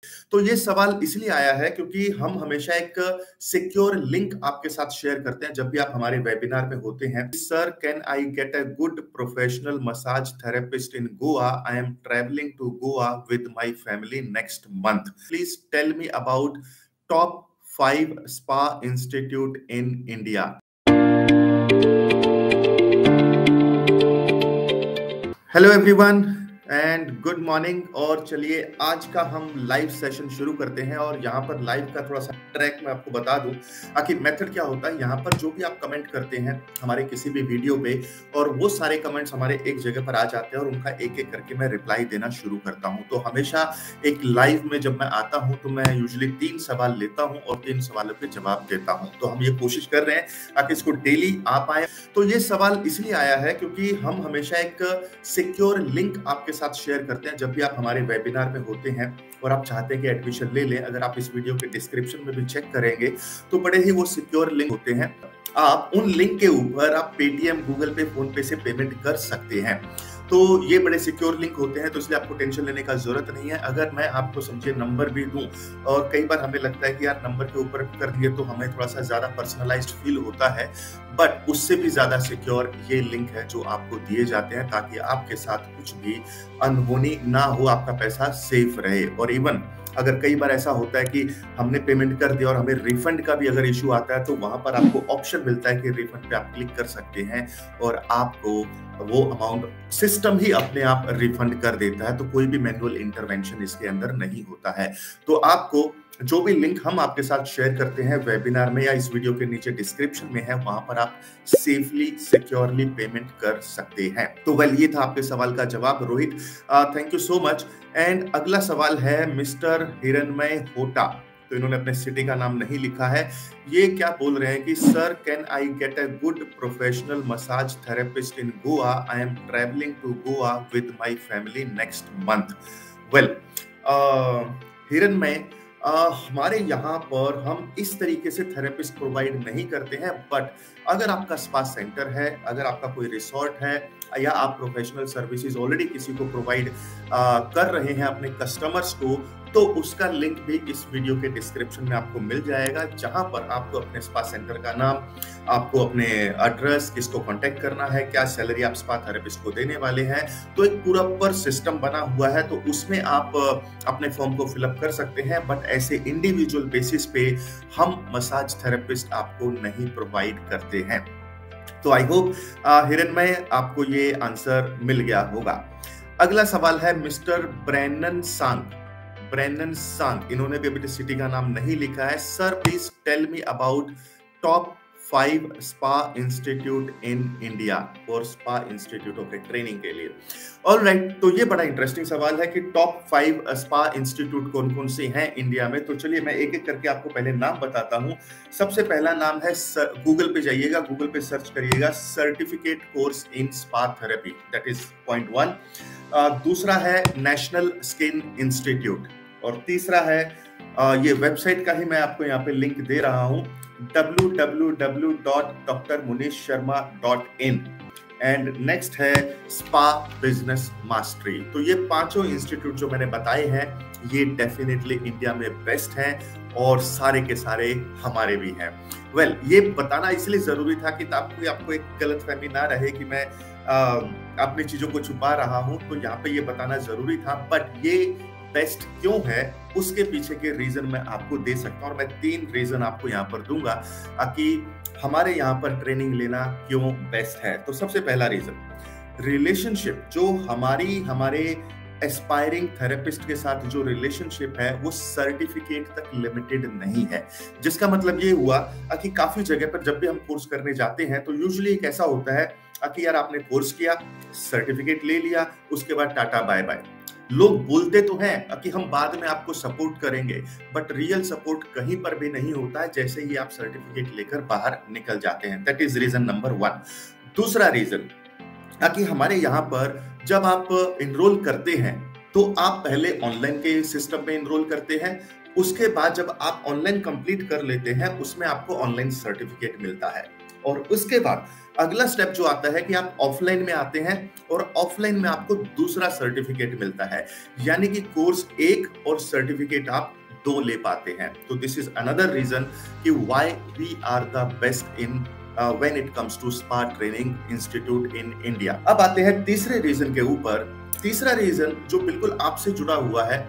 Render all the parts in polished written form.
तो ये सवाल इसलिए आया है क्योंकि हम हमेशा एक सिक्योर लिंक आपके साथ शेयर करते हैं जब भी आप हमारे वेबिनार में होते हैं। Sir, can I get a good professional massage therapist in Goa? I am travelling to Goa with my family next month. Please tell me about top 5 spa institute in India. Hello everyone and good morning. और चलिए आज का हम live session शुरू करते हैं। और यहाँ पर लाइव का थोड़ा सा ट्रैक मैं आपको बता दूं। आखिर मेथड क्या होता है, यहाँ पर जो भी आप कमेंट करते हैं हमारे किसी भी वीडियो पे, और वो सारे कमेंट्स हमारे एक जगह पर आ जाते हैं और उनका एक एक करके मैं रिप्लाई देना शुरू करता हूँ। तो हमेशा एक लाइव में जब मैं आता हूँ तो मैं यूजुअली 3 सवाल लेता हूँ और 3 सवालों के जवाब देता हूँ। तो हम ये कोशिश कर रहे हैं ताकि इसको डेली आ पाए। तो ये सवाल इसलिए आया है क्योंकि हम हमेशा एक सिक्योर लिंक आपके साथ शेयर करते हैं जब भी आप हमारे वेबिनार में होते हैं और आप चाहते हैं कि एडमिशन ले लें। अगर आप इस वीडियो के डिस्क्रिप्शन में भी चेक करेंगे तो बड़े ही वो सिक्योर लिंक होते हैं। आप उन लिंक के ऊपर आप पेटीएम, गूगल पे, फोन पे से पेमेंट कर सकते हैं। तो ये बड़े सिक्योर लिंक होते हैं, तो इसलिए आपको टेंशन लेने का जरूरत नहीं है। अगर मैं आपको समझे नंबर भी दूं, और कई बार हमें लगता है कि यार नंबर के ऊपर कर दिए तो हमें थोड़ा सा ज्यादा पर्सनलाइज्ड फील होता है, बट उससे भी ज्यादा सिक्योर ये लिंक है जो आपको दिए जाते हैं ताकि आपके साथ कुछ भी अनहोनी ना हो, आपका पैसा सेफ रहे। और इवन अगर कई बार ऐसा होता है कि हमने पेमेंट कर दिया और हमें रिफंड का भी अगर इशू आता है तो वहां पर आपको ऑप्शन मिलता है कि रिफंड पे आप क्लिक कर सकते हैं और आपको वो अमाउंट सिस्टम ही अपने आप रिफंड कर देता है। तो कोई भी मैनुअल इंटरवेंशन इसके अंदर नहीं होता है। तो आपको जो भी लिंक हम आपके साथ शेयर करते हैं वेबिनार में या इस वीडियो के नीचे डिस्क्रिप्शन में है, वहां पर आप सेफली सिक्योरली पेमेंट कर सकते हैं। तो वेल, ये था आपके सवाल का जवाब Rohit, thank you so much. And अगला सवाल है मिस्टर हिरणमय होटा। तो इन्होंने अपने सिटी का नाम नहीं लिखा है। ये क्या बोल रहे हैं कि sir, can I get a good professional massage therapist in Goa? I am travelling to Goa with my family next month. Well Hiranmay, हमारे यहाँ पर हम इस तरीके से थेरेपिस्ट प्रोवाइड नहीं करते हैं, बट अगर आपका स्पा सेंटर है, अगर आपका कोई रिसोर्ट है या आप प्रोफेशनल सर्विसेज ऑलरेडी किसी को प्रोवाइड कर रहे हैं अपने कस्टमर्स को, तो उसका लिंक भी इस वीडियो के डिस्क्रिप्शन में आपको मिल जाएगा, जहां पर आपको अपने स्पा सेंटर का नाम, आपको अपने एड्रेस, किसको कांटेक्ट करना है, क्या सैलरी आप स्पा थेरेपिस्ट को देने वाले हैं, तो एक पूरा पर सिस्टम बना हुआ है। तो उसमें आप अपने फॉर्म को फिलअप कर सकते हैं, बट ऐसे इंडिविजुअल बेसिस पे हम मसाज थेरेपिस्ट आपको नहीं प्रोवाइड करते हैं। तो आई होप हिरणमय आपको ये आंसर मिल गया होगा। अगला सवाल है मिस्टर ब्रैनन सांग। इन्होंने भी अपनी सिटी का नाम नहीं लिखा है। Sir, please tell me about top 5 spa institute in India और स्पा इंस्टीट्यूटों के ट्रेनिंग के लिए। ऑलराइट, तो ये बड़ा इंटरेस्टिंग सवाल है कि टॉप 5 स्पा इंस्टीट्यूट कौन कौन से हैं इंडिया में। तो चलिए मैं एक एक करके आपको पहले नाम बताता हूं। सबसे पहला नाम है, गूगल पे जाइएगा, गूगल पे सर्च करिएगा certificate course in spa therapy, that is point 1। दूसरा है नेशनल स्किन इंस्टीट्यूट, और तीसरा है ये वेबसाइट का ही मैं आपको यहाँ पे लिंक दे रहा हूँ, www.drmunishsharma.in। एंड नेक्स्ट है स्पा बिजनेस मास्टरी। तो ये पांचों इंस्टीट्यूट जो मैंने बताए हैं ये डेफिनेटली इंडिया में बेस्ट हैं और सारे के सारे हमारे भी हैं। वेल, ये बताना इसलिए जरूरी था कि आपको एक गलतफहमी ना रहे कि मैं अपनी चीजों को छुपा रहा हूं, तो यहाँ पे ये बताना जरूरी था। बट ये बेस्ट क्यों है उसके पीछे के रीजन मैं आपको दे सकता हूं, और मैं 3 रीजन आपको यहाँ पर दूंगा कि हमारे यहाँ पर ट्रेनिंग लेना क्यों बेस्ट है। तो सबसे पहला रीजन, रिलेशनशिप। जो हमारे एस्पायरिंग थेरेपिस्ट के साथ जो रिलेशनशिप है वो सर्टिफिकेट तक लिमिटेड नहीं है। जिसका मतलब ये हुआ कि काफी जगह पर जब भी हम कोर्स करने जाते हैं तो यूजुअली एक ऐसा होता है कि यार आपने कोर्स किया, सर्टिफिकेट ले लिया, उसके बाद टाटा बाय बाय। लोग बोलते तो हैं कि हम बाद में आपको सपोर्ट करेंगे, बट रियल सपोर्ट कहीं पर भी नहीं होता है जैसे ही आप सर्टिफिकेट लेकर बाहर निकल जाते हैं। That is reason number 1। दूसरा रीजन कि हमारे यहाँ पर जब आप इनरोल करते हैं तो आप पहले ऑनलाइन के सिस्टम में इनरोल करते हैं, उसके बाद जब आप ऑनलाइन कंप्लीट कर लेते हैं उसमें आपको ऑनलाइन सर्टिफिकेट मिलता है। और उसके बाद अगला स्टेप जो आता है कि आप ऑफलाइन में आते हैं और ऑफलाइन में आपको दूसरा सर्टिफिकेट मिलता है, यानी कि कोर्स 1 और सर्टिफिकेट आप 2 ले पाते हैं। तो दिस इज अनदर रीजन कि why we are the best in when it comes to spa training institute in India. अब आते हैं तीसरे रीजन के ऊपर। तीसरा रीजन जो बिल्कुल आपसे जुड़ा हुआ है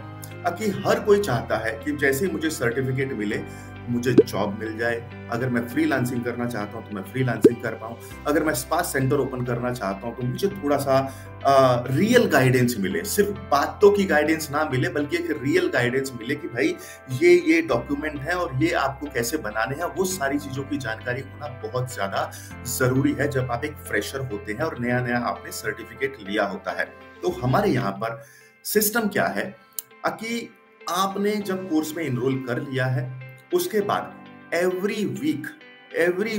कि हर कोई चाहता है कि जैसे ही मुझे सर्टिफिकेट मिले मुझे जॉब मिल जाए। अगर मैं फ्रीलांसिंग करना चाहता हूं तो मैं फ्रीलांसिंग कर पाऊं। अगर मैं स्पा सेंटर ओपन करना चाहता हूं तो मुझे थोड़ा सा रियल गाइडेंस मिले, सिर्फ बातों की गाइडेंस ना मिले बल्कि एक रियल गाइडेंस मिले कि भाई ये डॉक्यूमेंट है और ये आपको कैसे बनाने हैं। वो सारी चीजों की जानकारी होना बहुत ज्यादा जरूरी है जब आप एक फ्रेशर होते हैं और नया नया आपने सर्टिफिकेट लिया होता है। तो हमारे यहाँ पर सिस्टम क्या है कि आपने जब कोर्स में इनरोल कर लिया है उसके बाद एवरी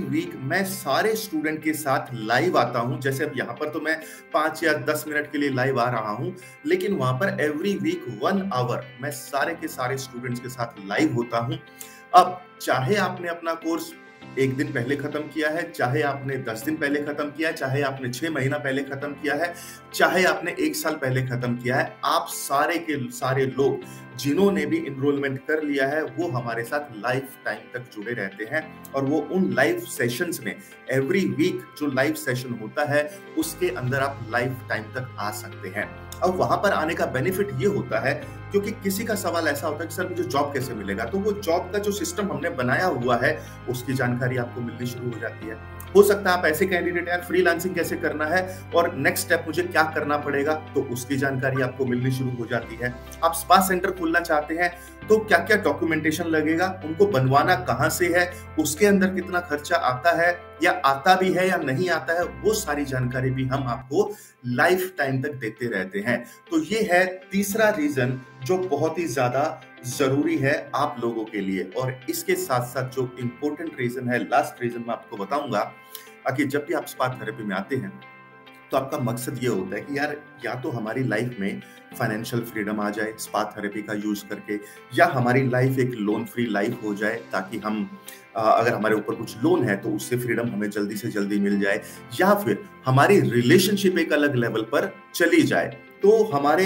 वीक मैं सारे स्टूडेंट के साथ लाइव आता हूं। जैसे अब यहाँ पर तो मैं 5 या 10 मिनट के लिए लाइव आ रहा हूं, लेकिन वहां पर एवरी वीक 1 आवर मैं सारे के सारे स्टूडेंट्स के साथ लाइव होता हूं। अब चाहे आपने अपना कोर्स 1 दिन पहले खत्म किया है, चाहे आपने 10 दिन पहले खत्म किया है, चाहे आपने 6 महीना पहले खत्म किया है, चाहे आपने 1 साल पहले खत्म किया है, आप सारे के सारे लोग जिन्होंने भी इनरोलमेंट कर लिया है वो हमारे साथ लाइफ टाइम तक जुड़े रहते हैं और वो उन लाइव सेशंस में एवरी वीक जो लाइव सेशन होता है उसके अंदर आप लाइफ टाइम तक आ सकते हैं। अब वहां पर आने का बेनिफिट ये होता है क्योंकि किसी का सवाल ऐसा होता है कि सर मुझे जॉब कैसे मिलेगा, तो वो जॉब का जो सिस्टम हमने बनाया हुआ है उसकी जानकारी आपको मिलनी शुरू हो जाती है। हो सकता है आप ऐसे कैंडिडेट हैं फ्रीलांसिंग कैसे करना है और नेक्स्ट स्टेप मुझे क्या करना पड़ेगा, तो उसकी जानकारी आपको मिलनी शुरू हो जाती है। आप स्पा सेंटर खोलना चाहते हैं तो क्या क्या डॉक्यूमेंटेशन लगेगा, उनको बनवाना कहां से है, उसके अंदर कितना खर्चा आता है या आता भी है या नहीं आता है, वो सारी जानकारी भी हम आपको लाइफ टाइम तक देते रहते हैं। तो ये है तीसरा रीजन जो बहुत ही ज्यादा जरूरी है आप लोगों के लिए। और इसके साथ साथ जो इंपॉर्टेंट रीजन है, लास्ट रीजन मैं आपको बताऊंगा कि जब भी आप स्पा थेरेपी में आते हैं तो आपका मकसद ये होता है कि यार या तो हमारी लाइफ में फाइनेंशियल फ्रीडम आ जाए स्पा थेरेपी का यूज करके, या हमारी लाइफ एक लोन फ्री लाइफ हो जाए ताकि हम अगर हमारे ऊपर कुछ लोन है तो उससे फ्रीडम हमें जल्दी से जल्दी मिल जाए, या फिर हमारी रिलेशनशिप एक अलग लेवल पर चली जाए। तो हमारे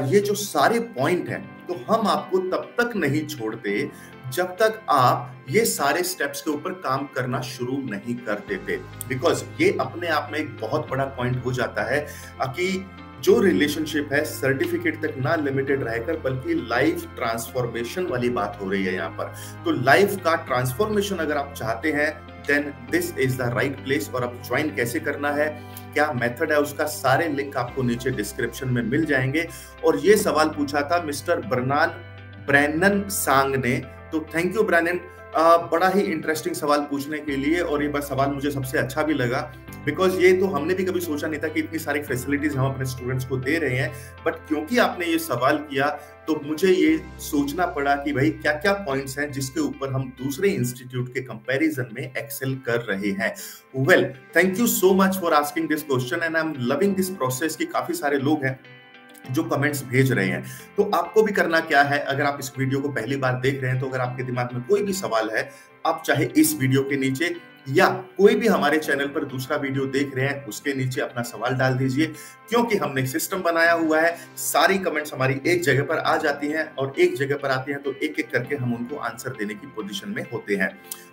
ये जो सारे पॉइंट हैं तो हम आपको तब तक नहीं छोड़ते जब तक आप ये सारे स्टेप्स के ऊपर काम करना शुरू नहीं कर देते। बिकॉज ये अपने आप में एक बहुत बड़ा पॉइंट हो जाता है कि जो रिलेशनशिप है सर्टिफिकेट तक ना लिमिटेड रहकर बल्कि लाइफ ट्रांसफॉर्मेशन वाली बात हो रही है यहाँ पर। तो लाइफ का ट्रांसफॉर्मेशन अगर आप चाहते हैं then this is the right place. और अब ज्वाइन कैसे करना है, क्या मेथड है, उसका सारे लिंक आपको नीचे डिस्क्रिप्शन में मिल जाएंगे। और ये सवाल पूछा था मिस्टर ब्रैनन सांग ने, तो थैंक यू ब्रैनन, बड़ा ही इंटरेस्टिंग सवाल पूछने के लिए। और ये सवाल मुझे सबसे अच्छा भी लगा बिकॉज ये तो हमने भी कभी सोचा नहीं था कि इतनी सारी फैसिलिटीज हम अपने स्टूडेंट्स को दे रहे हैं। बट क्योंकि आपने ये सवाल किया तो मुझे ये सोचना पड़ा कि भाई क्या क्या पॉइंट्स हैं जिसके ऊपर हम दूसरे इंस्टीट्यूट के कंपैरिजन में एक्सेल कर रहे हैं। Well, thank you so much for asking this question and I am loving this process कि काफी सारे लोग हैं जो कमेंट्स भेज रहे हैं। तो आपको भी करना क्या है, अगर आप इस वीडियो को पहली बार देख रहे हैं तो अगर आपके दिमाग में कोई भी सवाल है, आप चाहे इस वीडियो के नीचे या कोई भी हमारे चैनल पर दूसरा वीडियो देख रहे हैं उसके नीचे अपना सवाल डाल दीजिए। क्योंकि हमने सिस्टम बनाया हुआ है, सारी कमेंट्स हमारी एक जगह पर आ जाती हैं और एक जगह पर आती हैं तो एक एक करके हम उनको आंसर देने की पोजीशन में होते हैं।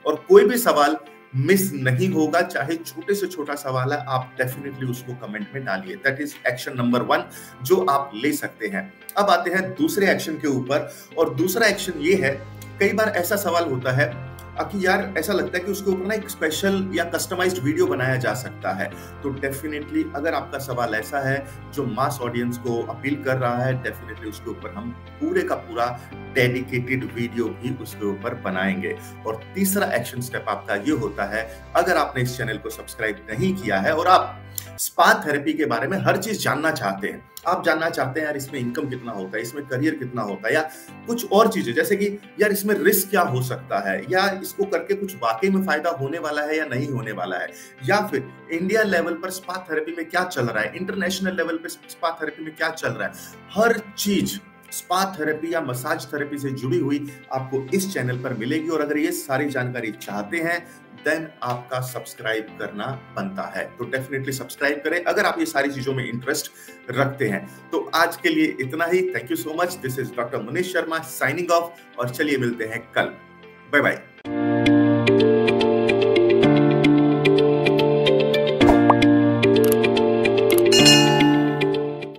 और कोई भी सवाल मिस नहीं होगा, चाहे छोटे से छोटा सवाल है, आप डेफिनेटली उसको कमेंट में डालिए। दैट इज एक्शन नंबर 1 जो आप ले सकते हैं। अब आते हैं दूसरे एक्शन के ऊपर, और दूसरा एक्शन ये है, कई बार ऐसा सवाल होता है कि यार ऐसा लगता है कि उसके ऊपर ना एक स्पेशल या कस्टमाइज्ड वीडियो बनाया जा सकता है। तो डेफिनेटली अगर आपका सवाल ऐसा है जो मास ऑडियंस को अपील कर रहा है, डेफिनेटली उसके ऊपर हम पूरे का पूरा डेडिकेटेड वीडियो भी उसके ऊपर बनाएंगे। और तीसरा एक्शन स्टेप आपका ये होता है, अगर आपने इस चैनल को सब्सक्राइब नहीं किया है और आप स्पा थेरेपी के बारे में हर चीज जानना चाहते हैं, आप जानना चाहते हैं यार इसमें इनकम कितना होता है, इसमें करियर कितना होता है, या कुछ और चीजें जैसे कि यार इसमें रिस्क क्या हो सकता है, या इसको करके कुछ वाकई में फायदा होने वाला है या नहीं होने वाला है, या फिर इंडिया लेवल पर स्पा थेरेपी में क्या चल रहा है, इंटरनेशनल लेवल पर स्पा थेरेपी में क्या चल रहा है, हर चीज स्पा थेरेपी या मसाज थेरेपी से जुड़ी हुई आपको इस चैनल पर मिलेगी। और अगर ये सारी जानकारी चाहते हैं देन आपका सब्सक्राइब करना बनता है, तो डेफिनेटली सब्सक्राइब करें अगर आप ये सारी चीजों में इंटरेस्ट रखते हैं। तो आज के लिए इतना ही। Thank you so much. This is doctor Manish Sharma signing off, और चलिए मिलते हैं कल। Bye bye.